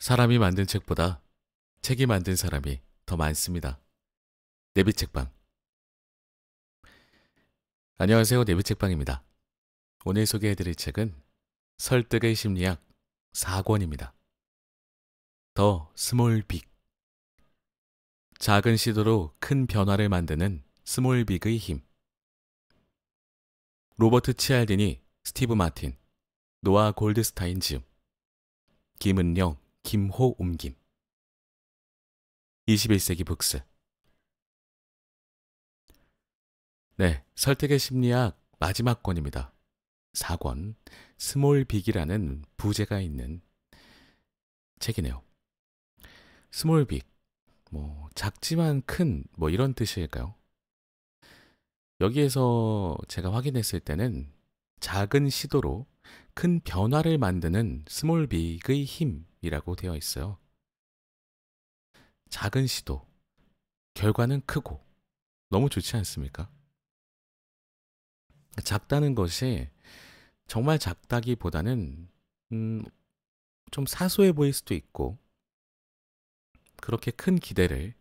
사람이 만든 책보다 책이 만든 사람이 더 많습니다. 내비책방. 안녕하세요. 내비책방입니다. 오늘 소개해드릴 책은 설득의 심리학 4권입니다. 더 스몰 빅. 작은 시도로 큰 변화를 만드는 스몰 빅의 힘. 로버트 치알디니, 스티브 마틴, 노아 골드스타인 지음. 김은영, 김호 옮김. 21세기 북스. 네, 설득의 심리학 마지막 권입니다. 4권, 스몰 빅이라는 부제가 있는 책이네요. 스몰 빅, 작지만 큰, 이런 뜻일까요? 여기에서 제가 확인했을 때는 작은 시도로 큰 변화를 만드는 스몰 빅의 힘이라고 되어 있어요. 작은 시도, 결과는 크고, 너무 좋지 않습니까? 작다는 것이 정말 작다기보다는 좀 사소해 보일 수도 있고, 그렇게 큰 기대를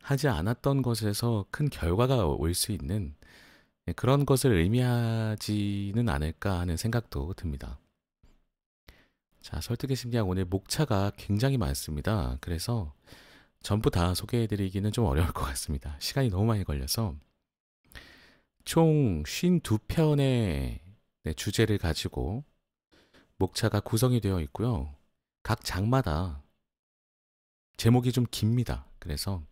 하지 않았던 것에서 큰 결과가 올 수 있는 그런 것을 의미하지는 않을까 하는 생각도 듭니다. 자, 설득의 심리학 오늘 목차가 굉장히 많습니다. 그래서 전부 다 소개해드리기는 좀 어려울 것 같습니다. 시간이 너무 많이 걸려서 총 52편의 주제를 가지고 목차가 구성이 되어 있고요. 각 장마다 제목이 좀 깁니다. 그래서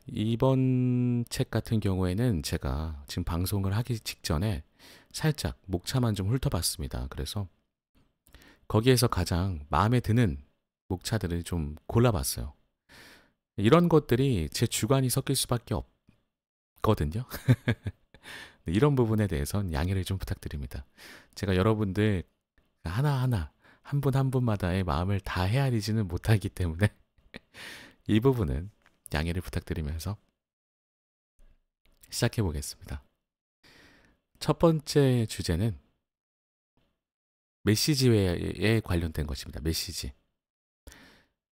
이번 책 같은 경우에는 제가 지금 방송을 하기 직전에 살짝 목차만 좀 훑어봤습니다. 그래서 거기에서 가장 마음에 드는 목차들을 좀 골라봤어요. 이런 것들이 제 주관이 섞일 수밖에 없거든요. 이런 부분에 대해선 양해를 좀 부탁드립니다. 제가 여러분들 하나하나 한 분 한 분마다의 마음을 다 헤아리지는 못하기 때문에 이 부분은 양해를 부탁드리면서 시작해 보겠습니다. 첫 번째 주제는 메시지에 관련된 것입니다. 메시지.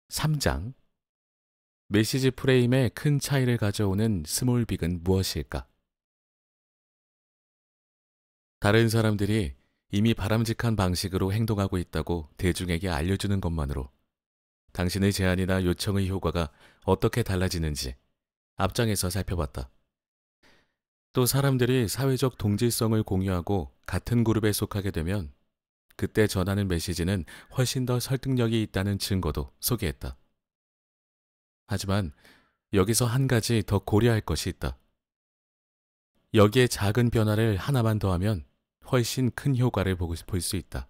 3장. 메시지 프레임에 큰 차이를 가져오는 스몰 빅은 무엇일까? 다른 사람들이 이미 바람직한 방식으로 행동하고 있다고 대중에게 알려주는 것만으로 당신의 제안이나 요청의 효과가 어떻게 달라지는지 앞장에서 살펴봤다. 또 사람들이 사회적 동질성을 공유하고 같은 그룹에 속하게 되면 그때 전하는 메시지는 훨씬 더 설득력이 있다는 증거도 소개했다. 하지만 여기서 한 가지 더 고려할 것이 있다. 여기에 작은 변화를 하나만 더하면 훨씬 큰 효과를 볼 수 있다.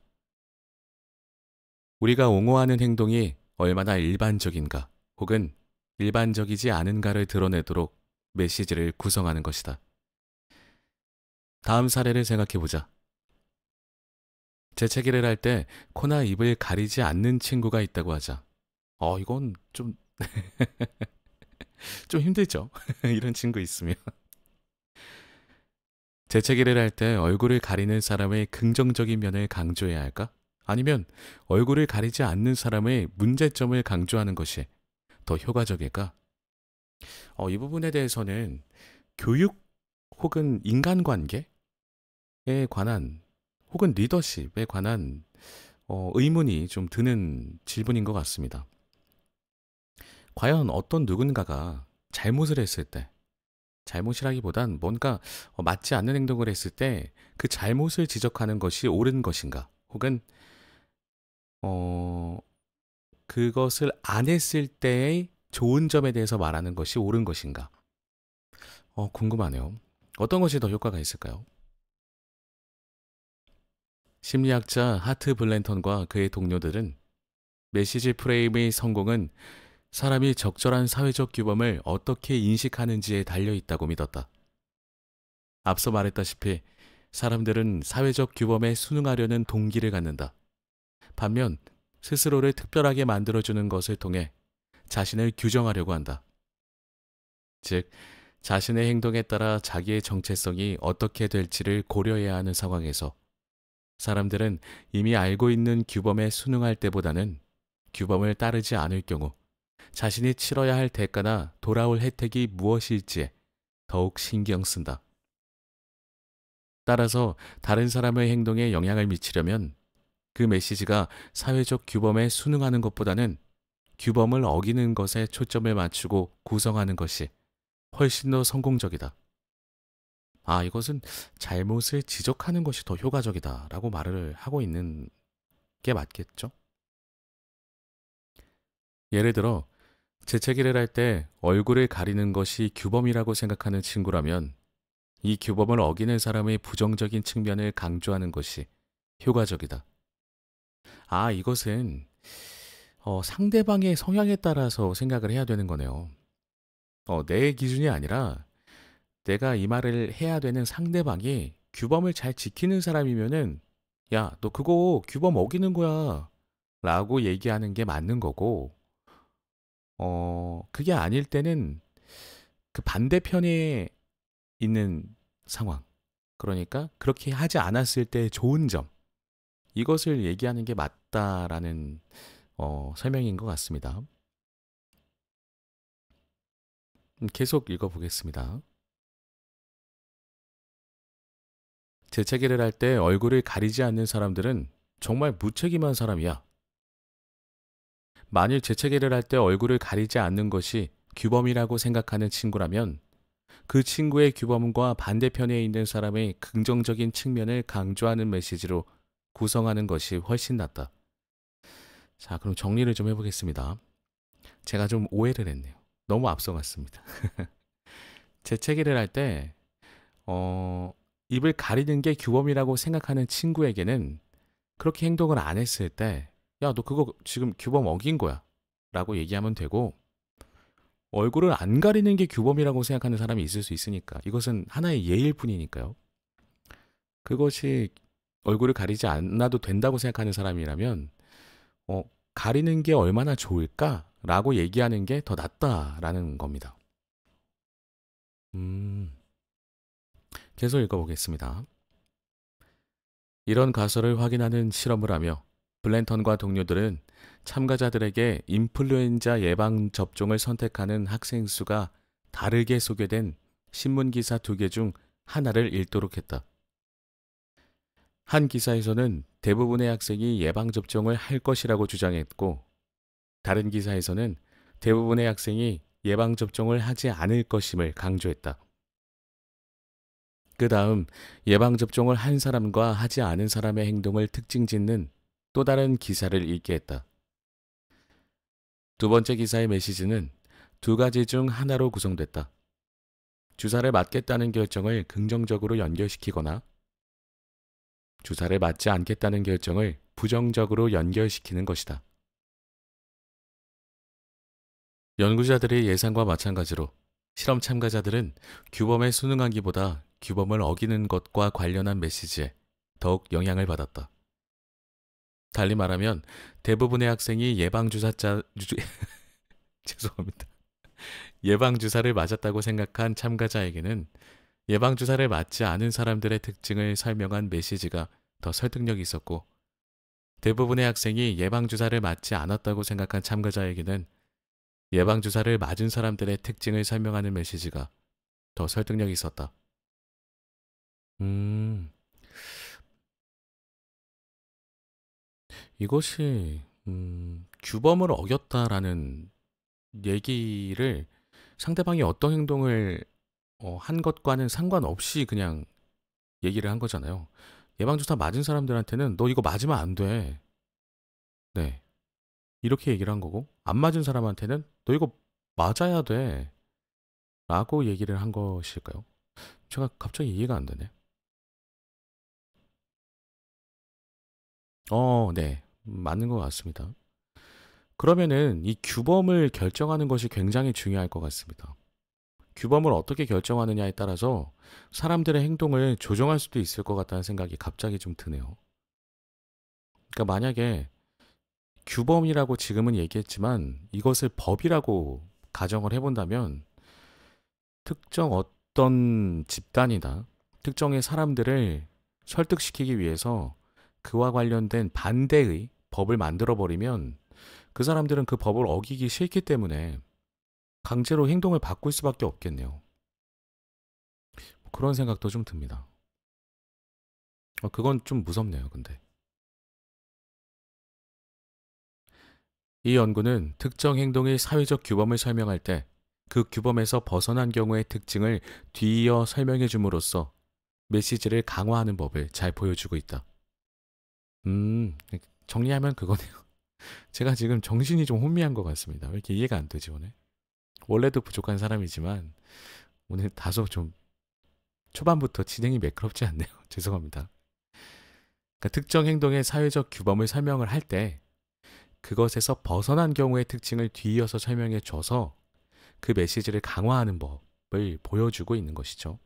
우리가 옹호하는 행동이 얼마나 일반적인가 혹은 일반적이지 않은가를 드러내도록 메시지를 구성하는 것이다. 다음 사례를 생각해보자. 재채기를 할 때 코나 입을 가리지 않는 친구가 있다고 하자. 이건 좀 힘들죠? 이런 친구 있으면. 재채기를 할 때 얼굴을 가리는 사람의 긍정적인 면을 강조해야 할까? 아니면 얼굴을 가리지 않는 사람의 문제점을 강조하는 것이 더 효과적일까? 이 부분에 대해서는 교육 혹은 인간관계에 관한 혹은 리더십에 관한 의문이 좀 드는 질문인 것 같습니다. 과연 어떤 누군가가 잘못을 했을 때, 잘못이라기보단 뭔가 맞지 않는 행동을 했을 때 그 잘못을 지적하는 것이 옳은 것인가? 혹은 그것을 안 했을 때의 좋은 점에 대해서 말하는 것이 옳은 것인가? 궁금하네요. 어떤 것이 더 효과가 있을까요? 심리학자 하트 블랜턴과 그의 동료들은 메시지 프레임의 성공은 사람이 적절한 사회적 규범을 어떻게 인식하는지에 달려 있다고 믿었다. 앞서 말했다시피 사람들은 사회적 규범에 순응하려는 동기를 갖는다. 반면 스스로를 특별하게 만들어주는 것을 통해 자신을 규정하려고 한다. 즉, 자신의 행동에 따라 자기의 정체성이 어떻게 될지를 고려해야 하는 상황에서 사람들은 이미 알고 있는 규범에 순응할 때보다는 규범을 따르지 않을 경우 자신이 치러야 할 대가나 돌아올 혜택이 무엇일지에 더욱 신경 쓴다. 따라서 다른 사람의 행동에 영향을 미치려면 그 메시지가 사회적 규범에 순응하는 것보다는 규범을 어기는 것에 초점을 맞추고 구성하는 것이 훨씬 더 성공적이다. 아, 이것은 잘못을 지적하는 것이 더 효과적이다라고 말을 하고 있는 게 맞겠죠? 예를 들어, 재채기를 할 때 얼굴을 가리는 것이 규범이라고 생각하는 친구라면 이 규범을 어기는 사람의 부정적인 측면을 강조하는 것이 효과적이다. 아, 이것은 상대방의 성향에 따라서 생각을 해야 되는 거네요. 내 기준이 아니라 내가 이 말을 해야 되는 상대방이 규범을 잘 지키는 사람이면은 야, 너 그거 규범 어기는 거야 라고 얘기하는 게 맞는 거고, 그게 아닐 때는 그 반대편에 있는 상황, 그러니까 그렇게 하지 않았을 때 좋은 점, 이것을 얘기하는 게 맞다라는 설명인 것 같습니다. 계속 읽어보겠습니다. 재채기를 할 때 얼굴을 가리지 않는 사람들은 정말 무책임한 사람이야. 만일 재채기를 할 때 얼굴을 가리지 않는 것이 규범이라고 생각하는 친구라면 그 친구의 규범과 반대편에 있는 사람의 긍정적인 측면을 강조하는 메시지로 구성하는 것이 훨씬 낫다. 자, 그럼 정리를 좀 해보겠습니다. 제가 좀 오해를 했네요. 너무 앞서갔습니다. 재채기를 할 때, 입을 가리는 게 규범이라고 생각하는 친구에게는 그렇게 행동을 안 했을 때, 야, 너 그거 지금 규범 어긴 거야. 라고 얘기하면 되고, 얼굴을 안 가리는 게 규범이라고 생각하는 사람이 있을 수 있으니까. 이것은 하나의 예일 뿐이니까요. 그것이 얼굴을 가리지 않아도 된다고 생각하는 사람이라면, 가리는 게 얼마나 좋을까라고 얘기하는 게 더 낫다라는 겁니다. 계속 읽어보겠습니다. 이런 가설을 확인하는 실험을 하며 블랜턴과 동료들은 참가자들에게 인플루엔자 예방 접종을 선택하는 학생 수가 다르게 소개된 신문기사 2개 중 하나를 읽도록 했다. 한 기사에서는 대부분의 학생이 예방접종을 할 것이라고 주장했고, 다른 기사에서는 대부분의 학생이 예방접종을 하지 않을 것임을 강조했다. 그 다음 예방접종을 한 사람과 하지 않은 사람의 행동을 특징 짓는 또 다른 기사를 읽게 했다. 두 번째 기사의 메시지는 두 가지 중 하나로 구성됐다. 주사를 맞겠다는 결정을 긍정적으로 연결시키거나 주사를 맞지 않겠다는 결정을 부정적으로 연결시키는 것이다. 연구자들의 예상과 마찬가지로 실험 참가자들은 규범에 순응하기보다 규범을 어기는 것과 관련한 메시지에 더욱 영향을 받았다. 달리 말하면 대부분의 학생이 죄송합니다. 예방주사를 맞았다고 생각한 참가자에게는 예방주사를 맞지 않은 사람들의 특징을 설명한 메시지가 더 설득력이 있었고, 대부분의 학생이 예방주사를 맞지 않았다고 생각한 참가자에게는 예방주사를 맞은 사람들의 특징을 설명하는 메시지가 더 설득력이 있었다. 이것이 규범을 어겼다라는 얘기를 상대방이 어떤 행동을 한 것과는 상관없이 그냥 얘기를 한 거잖아요. 예방주사 맞은 사람들한테는 너 이거 맞으면 안 돼. 네. 이렇게 얘기를 한 거고, 안 맞은 사람한테는 너 이거 맞아야 돼. 라고 얘기를 한 것일까요? 제가 갑자기 이해가 안 되네. 네. 맞는 것 같습니다. 그러면은 이 규범을 결정하는 것이 굉장히 중요할 것 같습니다. 규범을 어떻게 결정하느냐에 따라서 사람들의 행동을 조정할 수도 있을 것 같다는 생각이 갑자기 좀 드네요. 그러니까 만약에 규범이라고 지금은 얘기했지만 이것을 법이라고 가정을 해본다면 특정 어떤 집단이나 특정의 사람들을 설득시키기 위해서 그와 관련된 반대의 법을 만들어 버리면 그 사람들은 그 법을 어기기 싫기 때문에 강제로 행동을 바꿀 수밖에 없겠네요. 그런 생각도 좀 듭니다. 그건 좀 무섭네요, 근데. 이 연구는 특정 행동의 사회적 규범을 설명할 때 그 규범에서 벗어난 경우의 특징을 뒤이어 설명해 줌으로써 메시지를 강화하는 법을 잘 보여주고 있다. 정리하면 그거네요. 제가 지금 정신이 좀 혼미한 것 같습니다. 왜 이렇게 이해가 안 되지, 오늘? 원래도 부족한 사람이지만, 오늘 다소 좀 초반부터 진행이 매끄럽지 않네요. 죄송합니다. 그러니까 특정 행동의 사회적 규범을 설명을 할 때, 그것에서 벗어난 경우의 특징을 뒤이어서 설명해 줘서 그 메시지를 강화하는 법을 보여주고 있는 것이죠.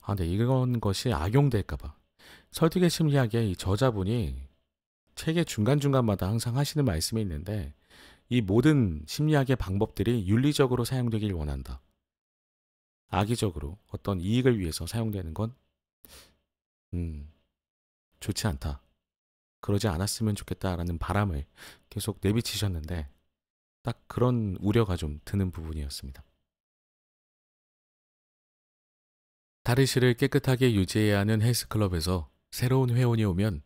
근데 이런 것이 악용될까봐. 설득의 심리학의 이 저자분이 책의 중간중간마다 항상 하시는 말씀이 있는데, 이 모든 심리학의 방법들이 윤리적으로 사용되길 원한다. 악의적으로 어떤 이익을 위해서 사용되는 건 좋지 않다. 그러지 않았으면 좋겠다라는 바람을 계속 내비치셨는데 딱 그런 우려가 좀 드는 부분이었습니다. 탈의실을 깨끗하게 유지해야 하는 헬스클럽에서 새로운 회원이 오면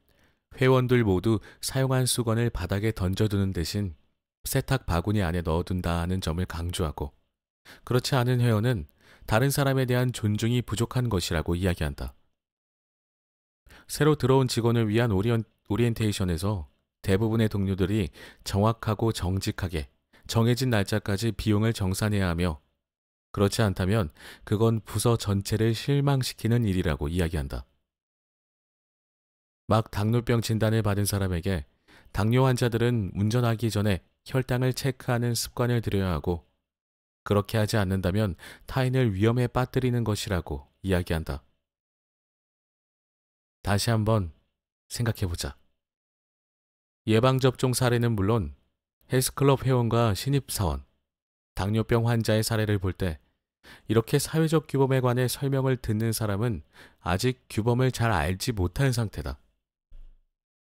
회원들 모두 사용한 수건을 바닥에 던져두는 대신 세탁 바구니 안에 넣어둔다는 점을 강조하고, 그렇지 않은 회원은 다른 사람에 대한 존중이 부족한 것이라고 이야기한다. 새로 들어온 직원을 위한 오리엔테이션에서 대부분의 동료들이 정확하고 정직하게 정해진 날짜까지 비용을 정산해야 하며, 그렇지 않다면 그건 부서 전체를 실망시키는 일이라고 이야기한다. 막 당뇨병 진단을 받은 사람에게 당뇨 환자들은 운전하기 전에 혈당을 체크하는 습관을 들여야 하고, 그렇게 하지 않는다면 타인을 위험에 빠뜨리는 것이라고 이야기한다. 다시 한번 생각해보자. 예방접종 사례는 물론 헬스클럽 회원과 신입사원, 당뇨병 환자의 사례를 볼 때 이렇게 사회적 규범에 관해 설명을 듣는 사람은 아직 규범을 잘 알지 못한 상태다.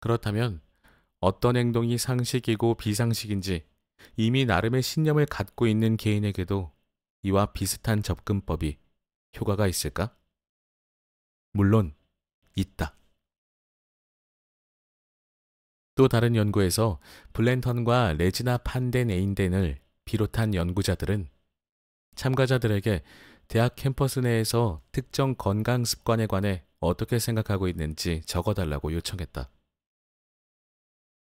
그렇다면 어떤 행동이 상식이고 비상식인지 이미 나름의 신념을 갖고 있는 개인에게도 이와 비슷한 접근법이 효과가 있을까? 물론 있다. 또 다른 연구에서 블랜턴과 레지나 판덴에인덴을 비롯한 연구자들은 참가자들에게 대학 캠퍼스 내에서 특정 건강 습관에 관해 어떻게 생각하고 있는지 적어달라고 요청했다.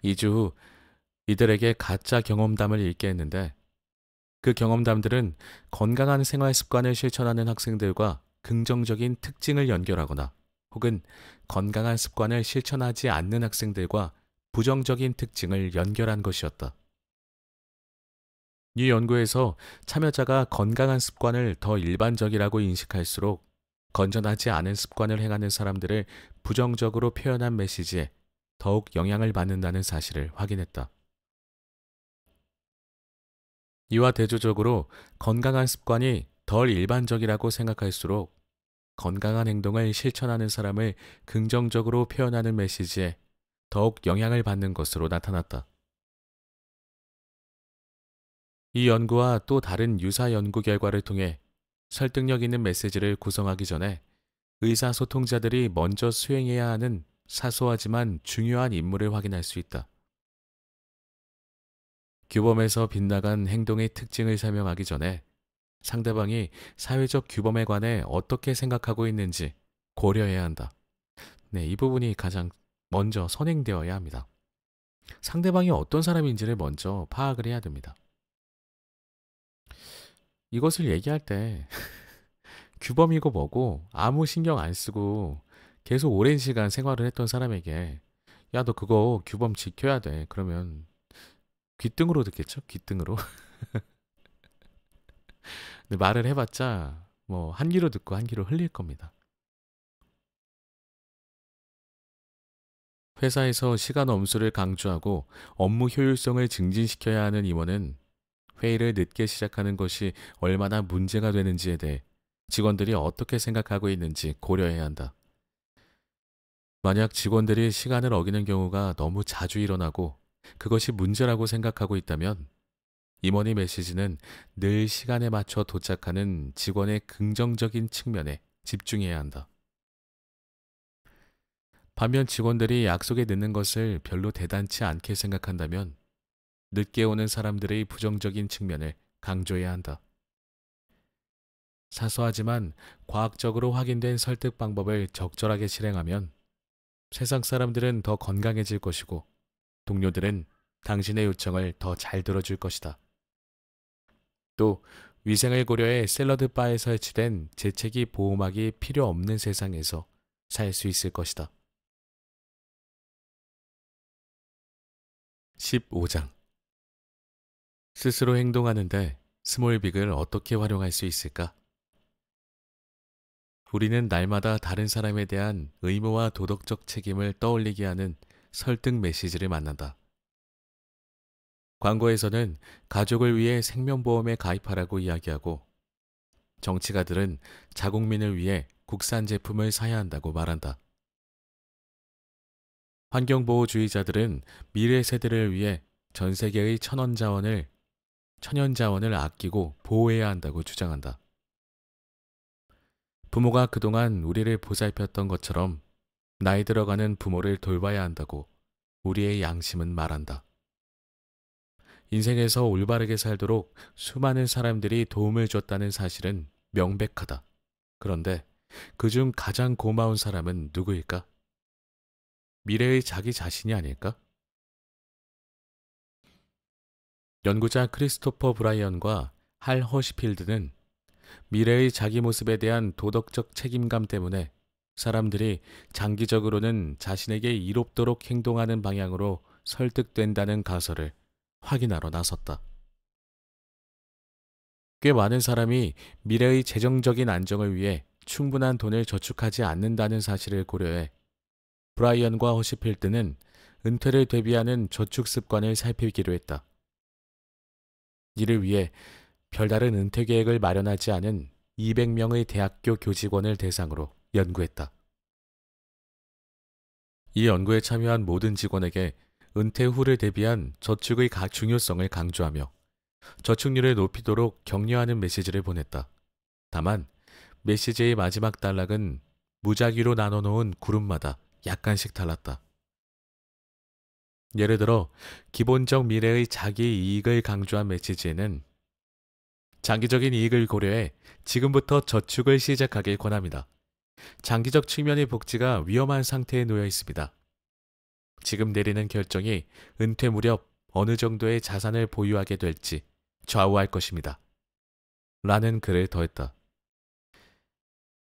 2주 후 이들에게 가짜 경험담을 읽게 했는데, 그 경험담들은 건강한 생활 습관을 실천하는 학생들과 긍정적인 특징을 연결하거나 혹은 건강한 습관을 실천하지 않는 학생들과 부정적인 특징을 연결한 것이었다. 이 연구에서 참여자가 건강한 습관을 더 일반적이라고 인식할수록 건전하지 않은 습관을 행하는 사람들을 부정적으로 표현한 메시지에 더욱 영향을 받는다는 사실을 확인했다. 이와 대조적으로 건강한 습관이 덜 일반적이라고 생각할수록 건강한 행동을 실천하는 사람을 긍정적으로 표현하는 메시지에 더욱 영향을 받는 것으로 나타났다. 이 연구와 또 다른 유사 연구 결과를 통해 설득력 있는 메시지를 구성하기 전에 의사소통자들이 먼저 수행해야 하는 사소하지만 중요한 임무를 확인할 수 있다. 규범에서 빗나간 행동의 특징을 설명하기 전에 상대방이 사회적 규범에 관해 어떻게 생각하고 있는지 고려해야 한다. 네, 이 부분이 가장 먼저 선행되어야 합니다. 상대방이 어떤 사람인지를 먼저 파악을 해야 됩니다. 이것을 얘기할 때 규범이고 뭐고 아무 신경 안 쓰고 계속 오랜 시간 생활을 했던 사람에게 야, 너 그거 규범 지켜야 돼. 그러면 귓등으로 듣겠죠? 귓등으로. 근데 말을 해봤자 뭐 한 귀로 듣고 한 귀로 흘릴 겁니다. 회사에서 시간 엄수를 강조하고 업무 효율성을 증진시켜야 하는 임원은 회의를 늦게 시작하는 것이 얼마나 문제가 되는지에 대해 직원들이 어떻게 생각하고 있는지 고려해야 한다. 만약 직원들이 시간을 어기는 경우가 너무 자주 일어나고 그것이 문제라고 생각하고 있다면 임원의 메시지는 늘 시간에 맞춰 도착하는 직원의 긍정적인 측면에 집중해야 한다. 반면 직원들이 약속에 늦는 것을 별로 대단치 않게 생각한다면 늦게 오는 사람들의 부정적인 측면을 강조해야 한다. 사소하지만 과학적으로 확인된 설득 방법을 적절하게 실행하면 세상 사람들은 더 건강해질 것이고 동료들은 당신의 요청을 더 잘 들어줄 것이다. 또 위생을 고려해 샐러드 바에 설치된 재채기 보호막이 필요 없는 세상에서 살 수 있을 것이다. 15장. 스스로 행동하는데 스몰빅을 어떻게 활용할 수 있을까? 우리는 날마다 다른 사람에 대한 의무와 도덕적 책임을 떠올리게 하는 설득 메시지를 만난다. 광고에서는 가족을 위해 생명보험에 가입하라고 이야기하고 정치가들은 자국민을 위해 국산 제품을 사야 한다고 말한다. 환경보호주의자들은 미래 세대를 위해 전 세계의 천연자원을 아끼고 보호해야 한다고 주장한다. 부모가 그동안 우리를 보살폈던 것처럼 나이 들어가는 부모를 돌봐야 한다고 우리의 양심은 말한다. 인생에서 올바르게 살도록 수많은 사람들이 도움을 줬다는 사실은 명백하다. 그런데 그중 가장 고마운 사람은 누구일까? 미래의 자기 자신이 아닐까? 연구자 크리스토퍼 브라이언과 할 허시필드는 미래의 자기 모습에 대한 도덕적 책임감 때문에 사람들이 장기적으로는 자신에게 이롭도록 행동하는 방향으로 설득된다는 가설을 확인하러 나섰다. 꽤 많은 사람이 미래의 재정적인 안정을 위해 충분한 돈을 저축하지 않는다는 사실을 고려해 브라이언과 허시필드는 은퇴를 대비하는 저축 습관을 살피기로 했다. 이를 위해 별다른 은퇴 계획을 마련하지 않은 200명의 대학교 교직원을 대상으로 연구했다. 이 연구에 참여한 모든 직원에게 은퇴 후를 대비한 저축의 중요성을 강조하며 저축률을 높이도록 격려하는 메시지를 보냈다. 다만 메시지의 마지막 단락은 무작위로 나눠놓은 그룹마다 약간씩 달랐다. 예를 들어 기본적 미래의 자기 이익을 강조한 메시지에는 장기적인 이익을 고려해 지금부터 저축을 시작하길 권합니다. 장기적 측면의 복지가 위험한 상태에 놓여 있습니다. 지금 내리는 결정이 은퇴 무렵 어느 정도의 자산을 보유하게 될지 좌우할 것입니다. 라는 글을 더했다.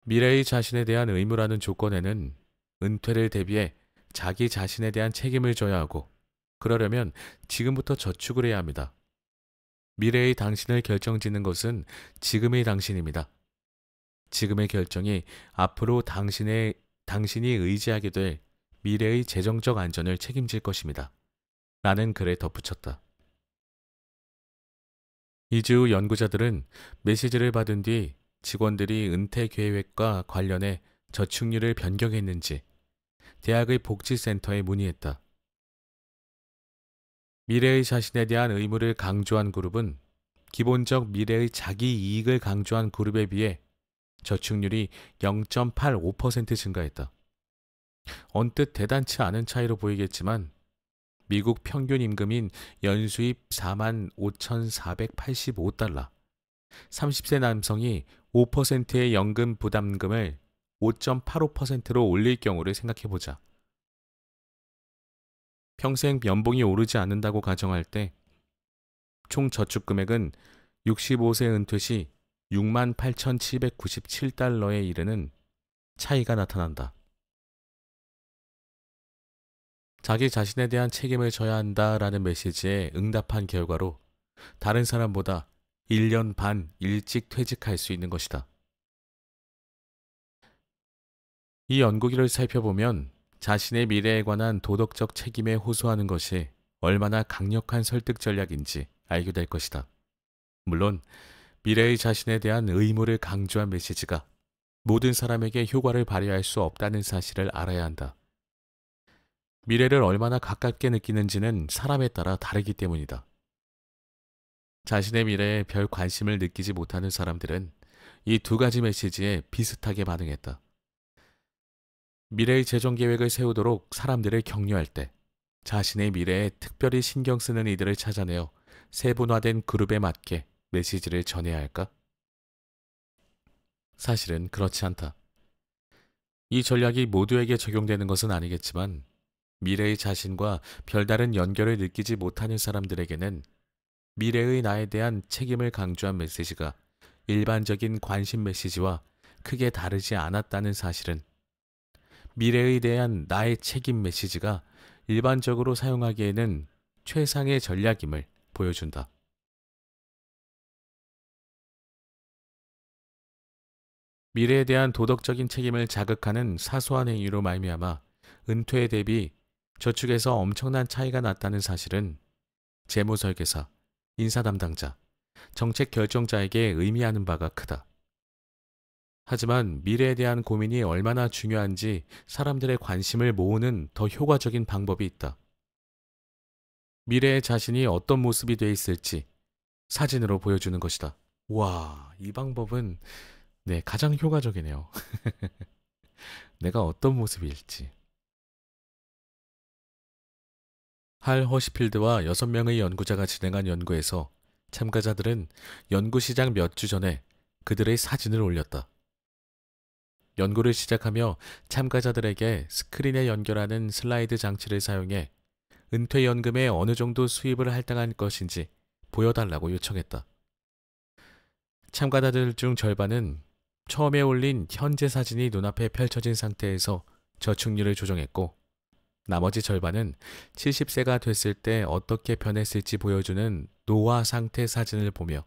미래의 자신에 대한 의무라는 조건에는 은퇴를 대비해 자기 자신에 대한 책임을 져야 하고 그러려면 지금부터 저축을 해야 합니다. 미래의 당신을 결정짓는 것은 지금의 당신입니다. 지금의 결정이 앞으로 당신이 의지하게 될 미래의 재정적 안전을 책임질 것입니다. 라는 글에 덧붙였다. 이주 연구자들은 메시지를 받은 뒤 직원들이 은퇴 계획과 관련해 저축률을 변경했는지 대학의 복지센터에 문의했다. 미래의 자신에 대한 의무를 강조한 그룹은 기본적 미래의 자기 이익을 강조한 그룹에 비해 저축률이 0.85% 증가했다. 언뜻 대단치 않은 차이로 보이겠지만 미국 평균 임금인 연수입 45,485달러, 30세 남성이 5%의 연금 부담금을 5.85%로 올릴 경우를 생각해보자. 평생 연봉이 오르지 않는다고 가정할 때 총 저축 금액은 65세 은퇴 시 68,797달러에 이르는 차이가 나타난다. 자기 자신에 대한 책임을 져야 한다라는 메시지에 응답한 결과로 다른 사람보다 1년 반 일찍 퇴직할 수 있는 것이다. 이 연구기를 살펴보면 자신의 미래에 관한 도덕적 책임에 호소하는 것이 얼마나 강력한 설득 전략인지 알게 될 것이다. 물론 미래의 자신에 대한 의무를 강조한 메시지가 모든 사람에게 효과를 발휘할 수 없다는 사실을 알아야 한다. 미래를 얼마나 가깝게 느끼는지는 사람에 따라 다르기 때문이다. 자신의 미래에 별 관심을 느끼지 못하는 사람들은 이 두 가지 메시지에 비슷하게 반응했다. 미래의 재정 계획을 세우도록 사람들을 격려할 때 자신의 미래에 특별히 신경 쓰는 이들을 찾아내어 세분화된 그룹에 맞게 메시지를 전해야 할까? 사실은 그렇지 않다. 이 전략이 모두에게 적용되는 것은 아니겠지만 미래의 자신과 별다른 연결을 느끼지 못하는 사람들에게는 미래의 나에 대한 책임을 강조한 메시지가 일반적인 관심 메시지와 크게 다르지 않았다는 사실은 미래에 대한 나의 책임 메시지가 일반적으로 사용하기에는 최상의 전략임을 보여준다. 미래에 대한 도덕적인 책임을 자극하는 사소한 행위로 말미암아 은퇴 대비 저축에서 엄청난 차이가 났다는 사실은 재무설계사, 인사 담당자, 정책 결정자에게 의미하는 바가 크다. 하지만 미래에 대한 고민이 얼마나 중요한지 사람들의 관심을 모으는 더 효과적인 방법이 있다. 미래의 자신이 어떤 모습이 돼 있을지 사진으로 보여주는 것이다. 와, 이 방법은 가장 효과적이네요. 내가 어떤 모습일지. 할 허시필드와 6명의 연구자가 진행한 연구에서 참가자들은 연구 시작 몇 주 전에 그들의 사진을 올렸다. 연구를 시작하며 참가자들에게 스크린에 연결하는 슬라이드 장치를 사용해 은퇴연금에 어느 정도 수입을 할당한 것인지 보여달라고 요청했다. 참가자들 중 절반은 처음에 올린 현재 사진이 눈앞에 펼쳐진 상태에서 저축률을 조정했고, 나머지 절반은 70세가 됐을 때 어떻게 변했을지 보여주는 노화 상태 사진을 보며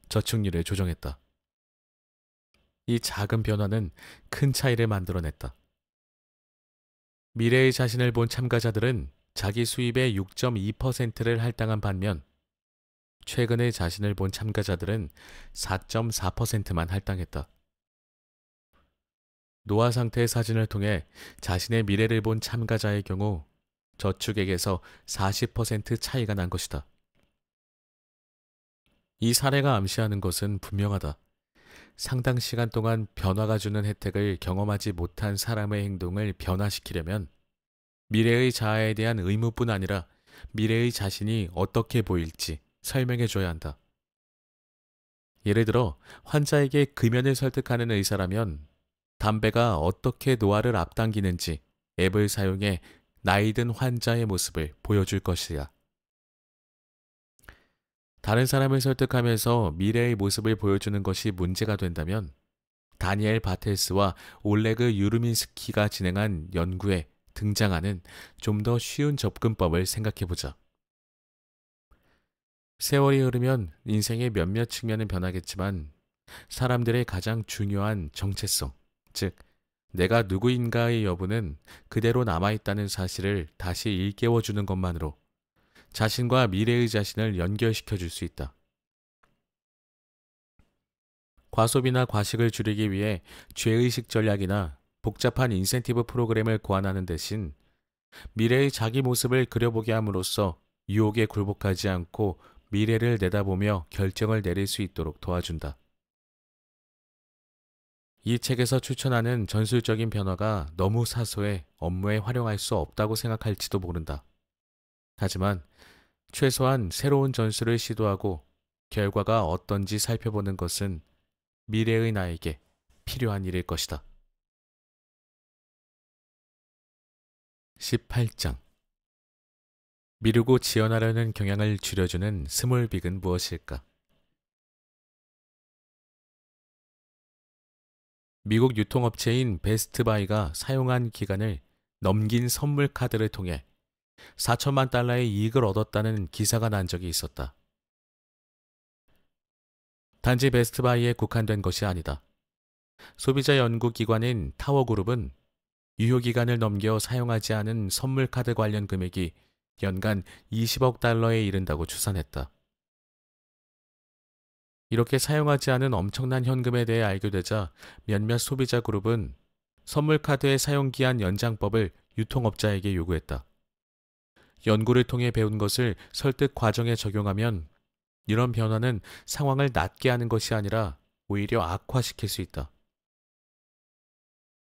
저축률을 조정했다. 이 작은 변화는 큰 차이를 만들어냈다. 미래의 자신을 본 참가자들은 자기 수입의 6.2%를 할당한 반면 최근의 자신을 본 참가자들은 4.4%만 할당했다. 노화 상태의 사진을 통해 자신의 미래를 본 참가자의 경우 저축액에서 40% 차이가 난 것이다. 이 사례가 암시하는 것은 분명하다. 상당 시간 동안 변화가 주는 혜택을 경험하지 못한 사람의 행동을 변화시키려면 미래의 자아에 대한 의무뿐 아니라 미래의 자신이 어떻게 보일지 설명해 줘야 한다. 예를 들어 환자에게 금연을 설득하는 의사라면 담배가 어떻게 노화를 앞당기는지 앱을 사용해 나이 든 환자의 모습을 보여줄 것이야. 다른 사람을 설득하면서 미래의 모습을 보여주는 것이 문제가 된다면 다니엘 바텔스와 올레그 유르민스키가 진행한 연구에 등장하는 좀 더 쉬운 접근법을 생각해보자. 세월이 흐르면 인생의 몇몇 측면은 변하겠지만 사람들의 가장 중요한 정체성, 즉 내가 누구인가의 여부는 그대로 남아있다는 사실을 다시 일깨워주는 것만으로 자신과 미래의 자신을 연결시켜 줄 수 있다. 과소비나 과식을 줄이기 위해 죄의식 전략이나 복잡한 인센티브 프로그램을 고안하는 대신 미래의 자기 모습을 그려보게 함으로써 유혹에 굴복하지 않고 미래를 내다보며 결정을 내릴 수 있도록 도와준다. 이 책에서 추천하는 전술적인 변화가 너무 사소해 업무에 활용할 수 없다고 생각할지도 모른다. 하지만 최소한 새로운 전술을 시도하고 결과가 어떤지 살펴보는 것은 미래의 나에게 필요한 일일 것이다. 18장 미루고 지연하려는 경향을 줄여주는 스몰빅은 무엇일까? 미국 유통업체인 베스트바이가 사용한 기간을 넘긴 선물 카드를 통해 4천만 달러의 이익을 얻었다는 기사가 난 적이 있었다. 단지 베스트바이에 국한된 것이 아니다. 소비자 연구기관인 타워그룹은 유효기간을 넘겨 사용하지 않은 선물 카드 관련 금액이 연간 20억 달러에 이른다고 추산했다. 이렇게 사용하지 않은 엄청난 현금에 대해 알게 되자 몇몇 소비자 그룹은 선물 카드의 사용기한 연장법을 유통업자에게 요구했다. 연구를 통해 배운 것을 설득 과정에 적용하면 이런 변화는 상황을 낫게 하는 것이 아니라 오히려 악화시킬 수 있다.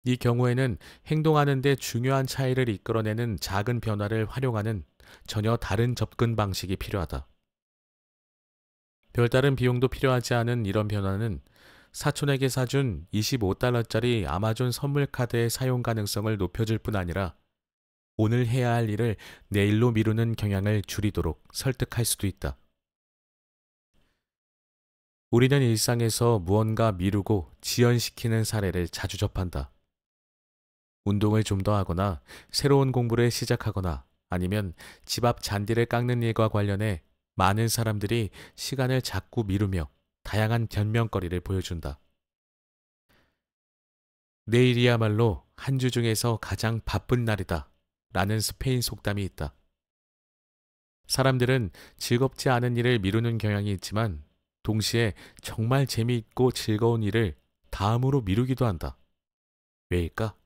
이 경우에는 행동하는 데 중요한 차이를 이끌어내는 작은 변화를 활용하는 전혀 다른 접근 방식이 필요하다. 별다른 비용도 필요하지 않은 이런 변화는 사촌에게 사준 25달러짜리 아마존 선물 카드의 사용 가능성을 높여줄 뿐 아니라 오늘 해야 할 일을 내일로 미루는 경향을 줄이도록 설득할 수도 있다. 우리는 일상에서 무언가 미루고 지연시키는 사례를 자주 접한다. 운동을 좀 더 하거나 새로운 공부를 시작하거나 아니면 집 앞 잔디를 깎는 일과 관련해 많은 사람들이 시간을 자꾸 미루며 다양한 변명거리를 보여준다. 내일이야말로 한 주 중에서 가장 바쁜 날이다 라는 스페인 속담이 있다. 사람들은 즐겁지 않은 일을 미루는 경향이 있지만 동시에 정말 재미있고 즐거운 일을 다음으로 미루기도 한다. 왜일까?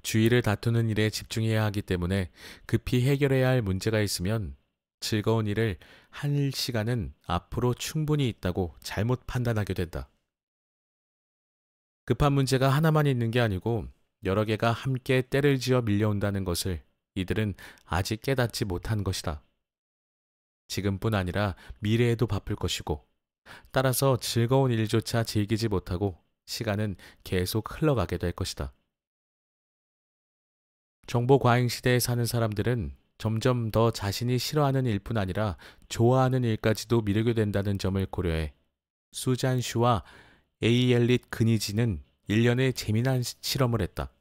주의를 다투는 일에 집중해야 하기 때문에 급히 해결해야 할 문제가 있으면 즐거운 일을 할 시간은 앞으로 충분히 있다고 잘못 판단하게 된다. 급한 문제가 하나만 있는 게 아니고 여러 개가 함께 때를 지어 밀려온다는 것을 이들은 아직 깨닫지 못한 것이다. 지금뿐 아니라 미래에도 바쁠 것이고 따라서 즐거운 일조차 즐기지 못하고 시간은 계속 흘러가게 될 것이다. 정보 과잉 시대에 사는 사람들은 점점 더 자신이 싫어하는 일뿐 아니라 좋아하는 일까지도 미루게 된다는 점을 고려해 수잔 슈와 A. 엘릿 그니지는 일련의 재미난 실험을 했다.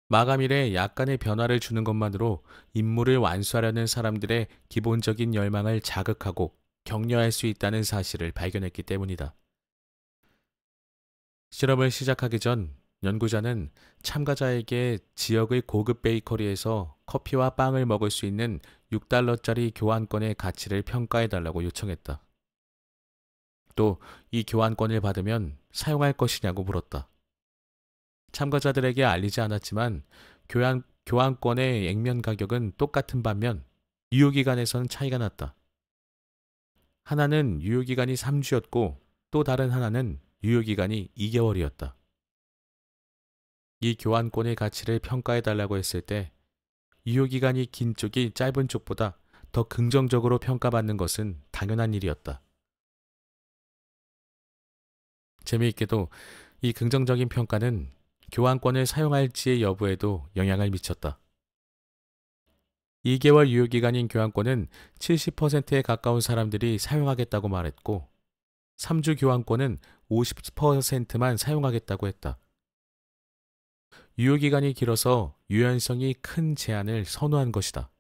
마감일에 약간의 변화를 주는 것만으로 임무를 완수하려는 사람들의 기본적인 열망을 자극하고 격려할 수 있다는 사실을 발견했기 때문이다. 실험을 시작하기 전 연구자는 참가자에게 지역의 고급 베이커리에서 커피와 빵을 먹을 수 있는 6달러짜리 교환권의 가치를 평가해달라고 요청했다. 또 이 교환권을 받으면 사용할 것이냐고 물었다. 참가자들에게 알리지 않았지만 교환권의 액면 가격은 똑같은 반면 유효기간에서는 차이가 났다. 하나는 유효기간이 3주였고 또 다른 하나는 유효기간이 2개월이었다. 이 교환권의 가치를 평가해달라고 했을 때 유효기간이 긴 쪽이 짧은 쪽보다 더 긍정적으로 평가받는 것은 당연한 일이었다. 재미있게도 이 긍정적인 평가는 교환권을 사용할지의 여부에도 영향을 미쳤다. 2개월 유효기간인 교환권은 70%에 가까운 사람들이 사용하겠다고 말했고 3주 교환권은 50%만 사용하겠다고 했다. 유효기간이 길어서 유연성이 큰 제한을 선호한 것이다.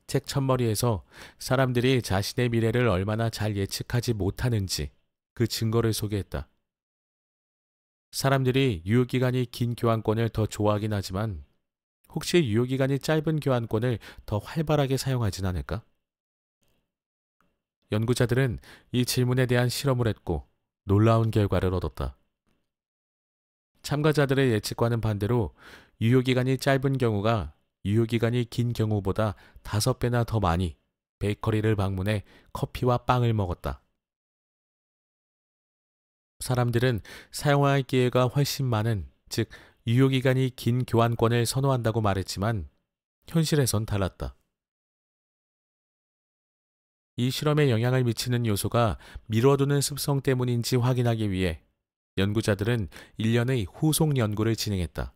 책 첫머리에서 사람들이 자신의 미래를 얼마나 잘 예측하지 못하는지 그 증거를 소개했다. 사람들이 유효기간이 긴 교환권을 더 좋아하긴 하지만 혹시 유효기간이 짧은 교환권을 더 활발하게 사용하진 않을까? 연구자들은 이 질문에 대한 실험을 했고 놀라운 결과를 얻었다. 참가자들의 예측과는 반대로 유효기간이 짧은 경우가 유효기간이 긴 경우보다 5배나 더 많이 베이커리를 방문해 커피와 빵을 먹었다. 사람들은 사용할 기회가 훨씬 많은, 즉 유효기간이 긴 교환권을 선호한다고 말했지만 현실에선 달랐다. 이 실험에 영향을 미치는 요소가 미뤄두는 습성 때문인지 확인하기 위해 연구자들은 1년의 후속 연구를 진행했다.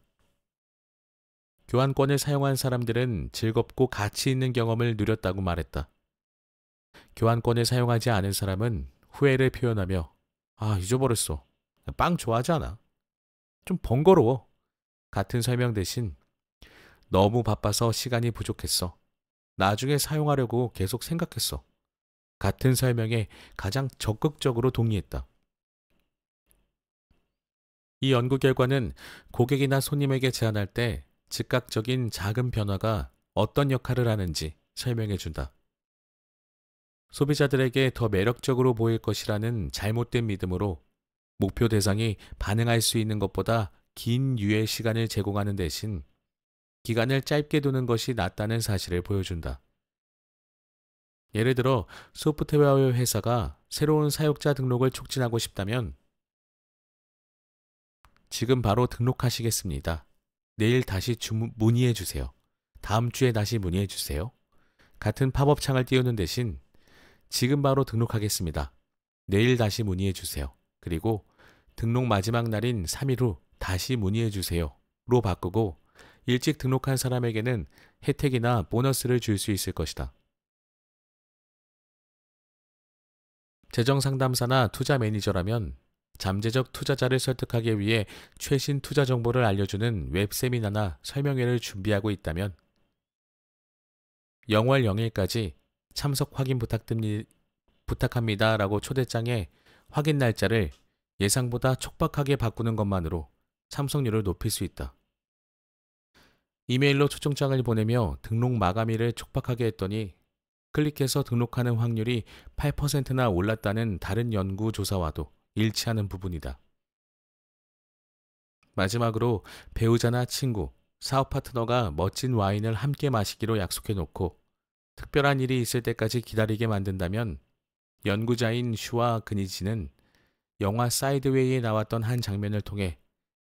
교환권을 사용한 사람들은 즐겁고 가치 있는 경험을 누렸다고 말했다. 교환권을 사용하지 않은 사람은 후회를 표현하며 잊어버렸어. 빵 좋아하지 않아. 좀 번거로워. 같은 설명 대신 너무 바빠서 시간이 부족했어. 나중에 사용하려고 계속 생각했어. 같은 설명에 가장 적극적으로 동의했다. 이 연구 결과는 고객이나 손님에게 제안할 때 즉각적인 작은 변화가 어떤 역할을 하는지 설명해 준다. 소비자들에게 더 매력적으로 보일 것이라는 잘못된 믿음으로 목표 대상이 반응할 수 있는 것보다 긴 유예 시간을 제공하는 대신 기간을 짧게 두는 것이 낫다는 사실을 보여준다. 예를 들어 소프트웨어 회사가 새로운 사용자 등록을 촉진하고 싶다면 지금 바로 등록하시겠습니다. 내일 다시 문의해 주세요. 다음 주에 다시 문의해 주세요. 같은 팝업 창을 띄우는 대신 지금 바로 등록하겠습니다. 내일 다시 문의해 주세요. 그리고 등록 마지막 날인 3일 후 다시 문의해 주세요. 로 바꾸고 일찍 등록한 사람에게는 혜택이나 보너스를 줄 수 있을 것이다. 재정 상담사나 투자 매니저라면 잠재적 투자자를 설득하기 위해 최신 투자 정보를 알려주는 웹 세미나나 설명회를 준비하고 있다면 0월 0일까지 참석 확인 부탁합니다 라고 초대장에 확인 날짜를 예상보다 촉박하게 바꾸는 것만으로 참석률을 높일 수 있다. 이메일로 초청장을 보내며 등록 마감일을 촉박하게 했더니 클릭해서 등록하는 확률이 8%나 올랐다는 다른 연구 조사와도 일치하는 부분이다. 마지막으로 배우자나 친구, 사업 파트너가 멋진 와인을 함께 마시기로 약속해 놓고 특별한 일이 있을 때까지 기다리게 만든다면 연구자인 슈와 그니지는 영화 사이드웨이에 나왔던 한 장면을 통해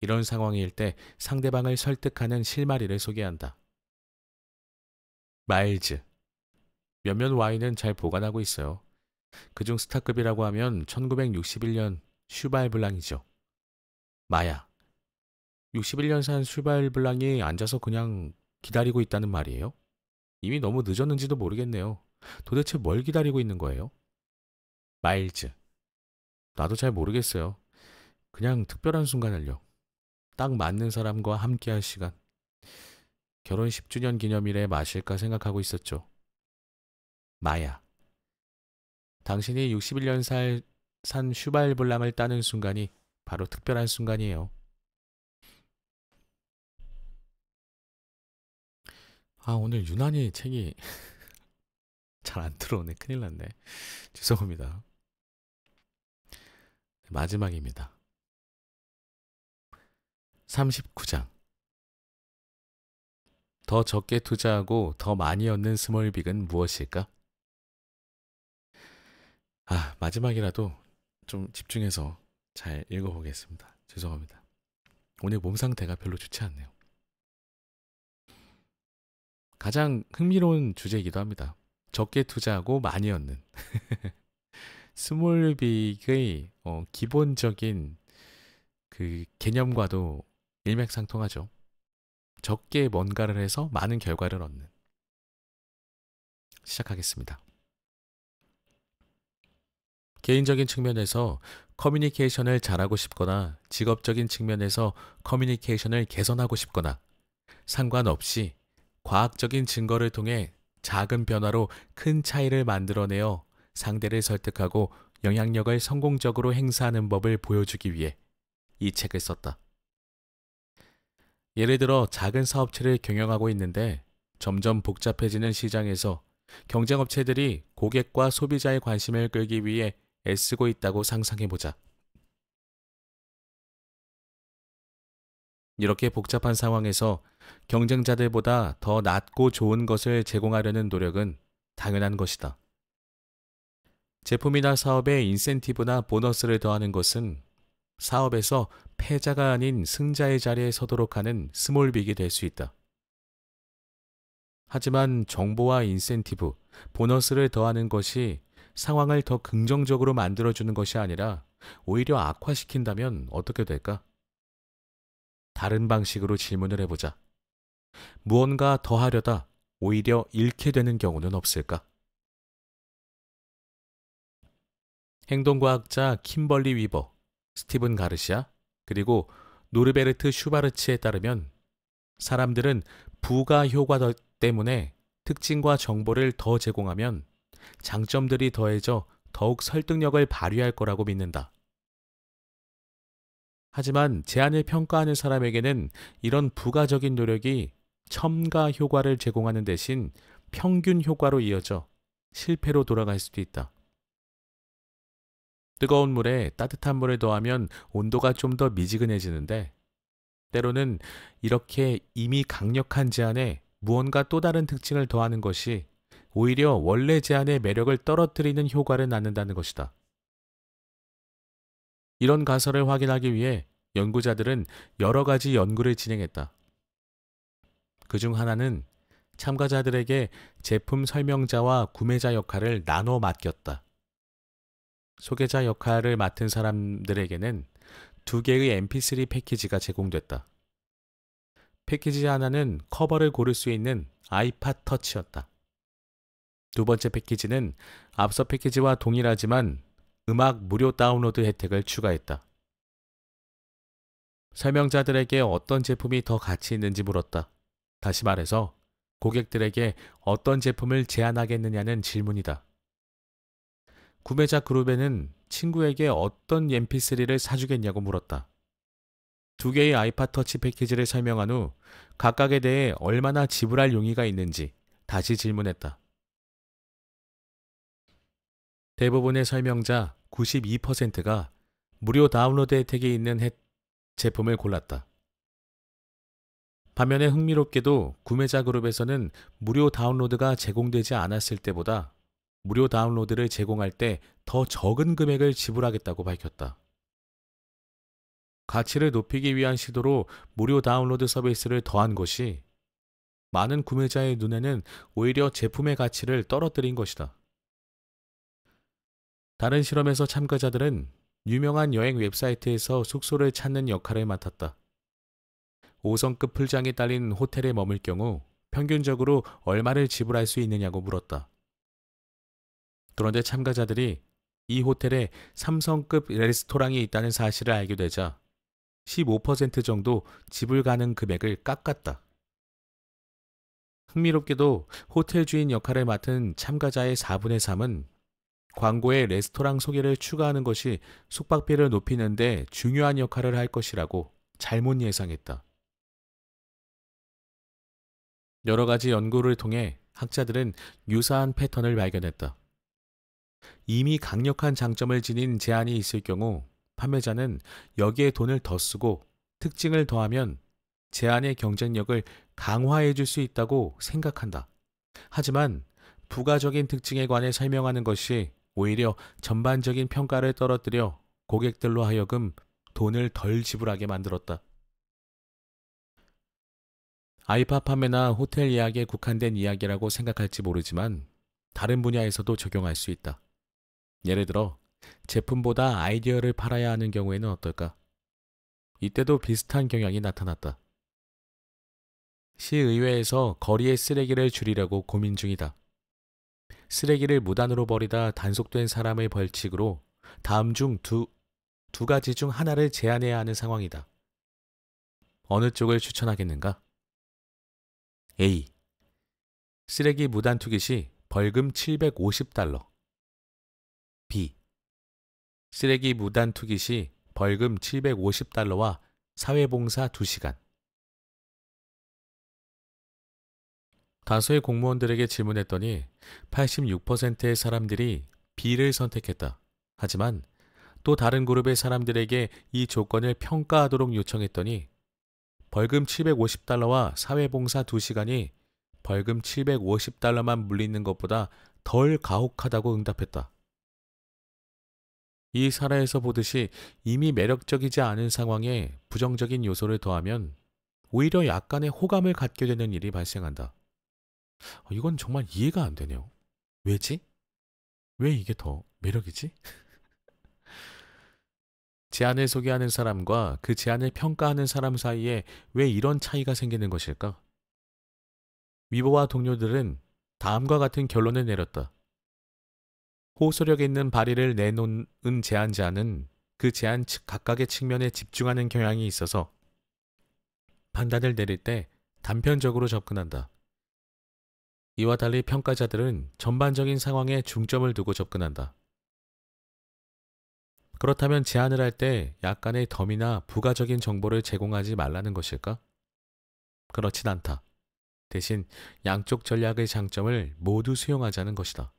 이런 상황일 때 상대방을 설득하는 실마리를 소개한다. 마일즈. 몇몇 와인은 잘 보관하고 있어요. 그중 스타급이라고 하면 1961년 슈발블랑이죠. 마야. 61년산 슈발블랑이 앉아서 그냥 기다리고 있다는 말이에요? 이미 너무 늦었는지도 모르겠네요. 도대체 뭘 기다리고 있는 거예요? 마일즈. 나도 잘 모르겠어요. 그냥 특별한 순간을요. 딱 맞는 사람과 함께할 시간. 결혼 10주년 기념일에 마실까 생각하고 있었죠. 마야. 당신이 61년 산 슈발블랑을 따는 순간이 바로 특별한 순간이에요. 오늘 유난히 책이 잘 안 들어오네. 큰일 났네. 죄송합니다. 마지막입니다. 39장. 더 적게 투자하고 더 많이 얻는 스몰빅은 무엇일까? 마지막이라도 좀 집중해서 잘 읽어보겠습니다. 죄송합니다. 오늘 몸 상태가 별로 좋지 않네요. 가장 흥미로운 주제이기도 합니다. 적게 투자하고 많이 얻는. 스몰빅의 기본적인 그 개념과도 일맥상통하죠. 적게 뭔가를 해서 많은 결과를 얻는. 시작하겠습니다. 개인적인 측면에서 커뮤니케이션을 잘하고 싶거나 직업적인 측면에서 커뮤니케이션을 개선하고 싶거나 상관없이 과학적인 증거를 통해 작은 변화로 큰 차이를 만들어내어 상대를 설득하고 영향력을 성공적으로 행사하는 법을 보여주기 위해 이 책을 썼다. 예를 들어 작은 사업체를 경영하고 있는데 점점 복잡해지는 시장에서 경쟁업체들이 고객과 소비자의 관심을 끌기 위해 애쓰고 있다고 상상해보자. 이렇게 복잡한 상황에서 경쟁자들보다 더 낫고 좋은 것을 제공하려는 노력은 당연한 것이다. 제품이나 사업에 인센티브나 보너스를 더하는 것은 사업에서 패자가 아닌 승자의 자리에 서도록 하는 스몰빅이 될 수 있다. 하지만 정보와 인센티브, 보너스를 더하는 것이 상황을 더 긍정적으로 만들어주는 것이 아니라 오히려 악화시킨다면 어떻게 될까? 다른 방식으로 질문을 해보자. 무언가 더 하려다 오히려 잃게 되는 경우는 없을까? 행동과학자 킴벌리 위버, 스티븐 가르시아, 그리고 노르베르트 슈바르츠에 따르면 사람들은 부가 효과 때문에 특징과 정보를 더 제공하면 장점들이 더해져 더욱 설득력을 발휘할 거라고 믿는다. 하지만 제안을 평가하는 사람에게는 이런 부가적인 노력이 첨가 효과를 제공하는 대신 평균 효과로 이어져 실패로 돌아갈 수도 있다. 뜨거운 물에 따뜻한 물을 더하면 온도가 좀 더 미지근해지는데 때로는 이렇게 이미 강력한 제안에 무언가 또 다른 특징을 더하는 것이 오히려 원래 제안의 매력을 떨어뜨리는 효과를 낳는다는 것이다. 이런 가설을 확인하기 위해 연구자들은 여러 가지 연구를 진행했다. 그중 하나는 참가자들에게 제품 설명자와 구매자 역할을 나눠 맡겼다. 소개자 역할을 맡은 사람들에게는 두 개의 MP3 패키지가 제공됐다. 패키지 하나는 커버를 고를 수 있는 아이팟 터치였다. 두 번째 패키지는 앞서 패키지와 동일하지만 음악 무료 다운로드 혜택을 추가했다. 설명자들에게 어떤 제품이 더 가치 있는지 물었다. 다시 말해서 고객들에게 어떤 제품을 제안하겠느냐는 질문이다. 구매자 그룹에는 친구에게 어떤 mp3를 사주겠냐고 물었다. 두 개의 아이팟 터치 패키지를 설명한 후 각각에 대해 얼마나 지불할 용의가 있는지 다시 질문했다. 대부분의 설명자 92%가 무료 다운로드 혜택이 있는 제품을 골랐다. 반면에 흥미롭게도 구매자 그룹에서는 무료 다운로드가 제공되지 않았을 때보다 무료 다운로드를 제공할 때 더 적은 금액을 지불하겠다고 밝혔다. 가치를 높이기 위한 시도로 무료 다운로드 서비스를 더한 것이 많은 구매자의 눈에는 오히려 제품의 가치를 떨어뜨린 것이다. 다른 실험에서 참가자들은 유명한 여행 웹사이트에서 숙소를 찾는 역할을 맡았다. 5성급 풀장이 딸린 호텔에 머물 경우 평균적으로 얼마를 지불할 수 있느냐고 물었다. 그런데 참가자들이 이 호텔에 3성급 레스토랑이 있다는 사실을 알게 되자 15% 정도 지불 가능 금액을 깎았다. 흥미롭게도 호텔 주인 역할을 맡은 참가자의 4분의 3은 광고에 레스토랑 소개를 추가하는 것이 숙박비를 높이는 데 중요한 역할을 할 것이라고 잘못 예상했다. 여러 가지 연구를 통해 학자들은 유사한 패턴을 발견했다. 이미 강력한 장점을 지닌 제안이 있을 경우 판매자는 여기에 돈을 더 쓰고 특징을 더하면 제안의 경쟁력을 강화해 줄 수 있다고 생각한다. 하지만 부가적인 특징에 관해 설명하는 것이 오히려 전반적인 평가를 떨어뜨려 고객들로 하여금 돈을 덜 지불하게 만들었다. 아이팟 판매나 호텔 예약에 국한된 이야기라고 생각할지 모르지만 다른 분야에서도 적용할 수 있다. 예를 들어 제품보다 아이디어를 팔아야 하는 경우에는 어떨까? 이때도 비슷한 경향이 나타났다. 시의회에서 거리의 쓰레기를 줄이려고 고민 중이다. 쓰레기를 무단으로 버리다 단속된 사람의 벌칙으로 다음 중 두 가지 중 하나를 제안해야 하는 상황이다. 어느 쪽을 추천하겠는가? A. 쓰레기 무단 투기 시 벌금 $750. B. 쓰레기 무단 투기 시 벌금 $750와 사회봉사 2시간. 다수의 공무원들에게 질문했더니 86%의 사람들이 B를 선택했다. 하지만 또 다른 그룹의 사람들에게 이 조건을 평가하도록 요청했더니 벌금 $750와 사회봉사 2시간이 벌금 $750만 물리는 것보다 덜 가혹하다고 응답했다. 이 사례에서 보듯이 이미 매력적이지 않은 상황에 부정적인 요소를 더하면 오히려 약간의 호감을 갖게 되는 일이 발생한다. 이건 정말 이해가 안 되네요. 왜지? 왜 이게 더 매력이지? 제안을 소개하는 사람과 그 제안을 평가하는 사람 사이에 왜 이런 차이가 생기는 것일까? 위보와 동료들은 다음과 같은 결론을 내렸다. 호소력 있는 발의를 내놓은 제안자는 그 제안 각각의 측면에 집중하는 경향이 있어서 판단을 내릴 때 단편적으로 접근한다. 이와 달리 평가자들은 전반적인 상황에 중점을 두고 접근한다. 그렇다면 제안을 할 때 약간의 덤이나 부가적인 정보를 제공하지 말라는 것일까? 그렇진 않다. 대신 양쪽 전략의 장점을 모두 수용하자는 것이다.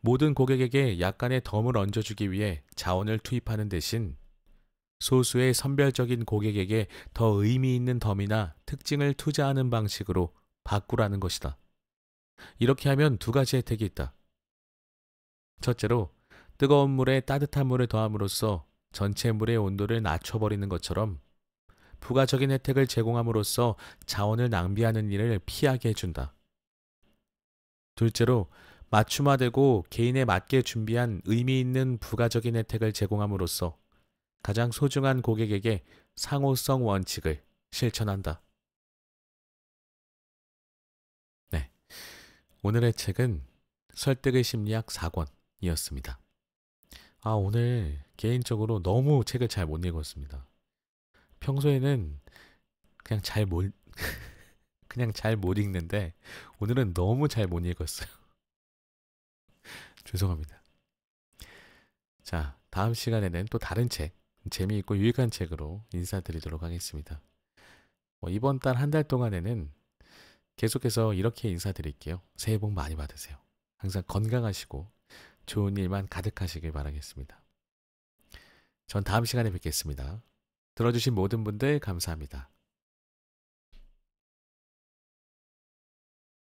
모든 고객에게 약간의 덤을 얹어주기 위해 자원을 투입하는 대신 소수의 선별적인 고객에게 더 의미 있는 덤이나 특징을 투자하는 방식으로 바꾸라는 것이다. 이렇게 하면 두 가지 혜택이 있다. 첫째로, 뜨거운 물에 따뜻한 물을 더함으로써 전체 물의 온도를 낮춰버리는 것처럼 부가적인 혜택을 제공함으로써 자원을 낭비하는 일을 피하게 해준다. 둘째로, 맞춤화되고 개인에 맞게 준비한 의미 있는 부가적인 혜택을 제공함으로써 가장 소중한 고객에게 상호성 원칙을 실천한다. 네. 오늘의 책은 설득의 심리학 4권이었습니다. 오늘 개인적으로 너무 책을 잘 못 읽었습니다. 평소에는 그냥 잘 못, 그냥 잘 못 읽는데 오늘은 너무 잘 못 읽었어요. 죄송합니다. 자, 다음 시간에는 또 다른 책, 재미있고 유익한 책으로 인사드리도록 하겠습니다. 이번 달 한 달 동안에는 계속해서 이렇게 인사드릴게요. 새해 복 많이 받으세요. 항상 건강하시고 좋은 일만 가득하시길 바라겠습니다. 전 다음 시간에 뵙겠습니다. 들어주신 모든 분들 감사합니다.